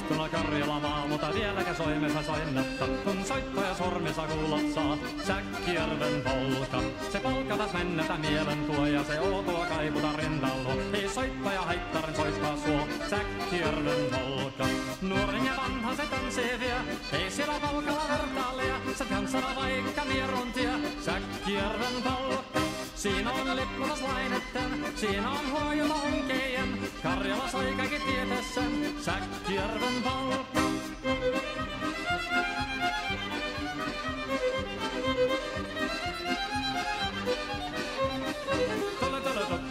moistuna Karjala maa, mutta vieläkä soimessa soinnatta, kun soittaja sormensa kuulot saa. Säkkijärven polka, se polkatas mennetä mielen tuo ja se outoa kaiputa rindallo. Ei soittaja haittaren soittaa suo, Säkkijärven polka. Nuoren ja vanhan se tanssii vie, ei siellä polkalla vertaalia, se tanssana vaikka mieruntia, Säkkijärven polka. Siinä on lippunaslaineten, siinä on huojuma onkejen, Karjala soi kaikki tietässään, Säkkijärven polka.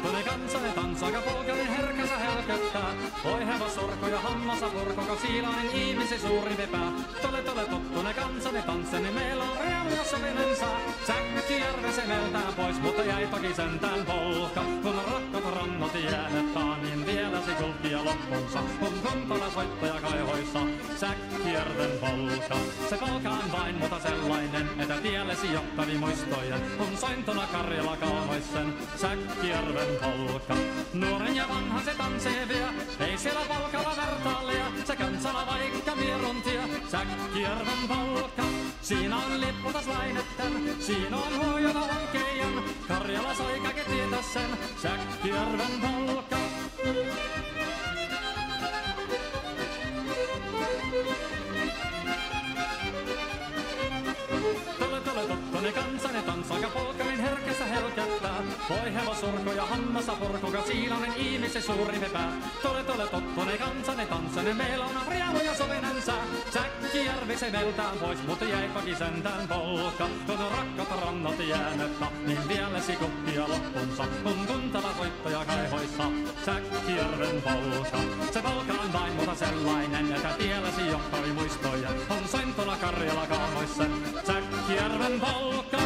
Tule kansanen tansaka polkainen herkänsä helköttää. Oi hevos sorko ja hammasa purkoko siilainen ihmisi suuri vepää. Tule tottune kansani tansseni, meillä on realia sovinen saa. Säkkijärve se meltään pois, mutta jäi toki sentään polka. Kun rakkot rannot jäänettää, niin vielä se kulkia loppunsa. Kun kuntala soittaja kaihoissa, Säkkijärven polka. Se polka on vain mutta sellainen, että tiellesi johtani muistojen. Kun sointona Karjala kaunoisen, Säkkijärven polka. Nuoren ja vanhan se tanssii vie, ei siellä polkalla vertaalia. Se kansana vaikka mieruntia, Säkkijärven polka. Siinä on lippunaslaineten, siinä on huojata onkejen. Karjala soi kaikki tietä sen, Säkkijärven polka. Tule tottune kansani tansaka polkainen herkässä helkättää. Voi hevosurko ja hammasa purkuka siilainen ihmisi suuri vepää. Tule tottune kansani tanssani, meillä on riamu ja sovinen sää. Säkkijärvi se meltään pois, mutta jäi toki sentään polka. Kun rakkat rannat jäänettää, niin vieläsi kukkia loppunsa. Kun kuntala soittaja kaihoissa, Säkkijärven polka. Se polka on vain mutta sellainen, että tielläsi johtari muistoja. On sointona Karjala kaunoissa, Säkkijärven polka.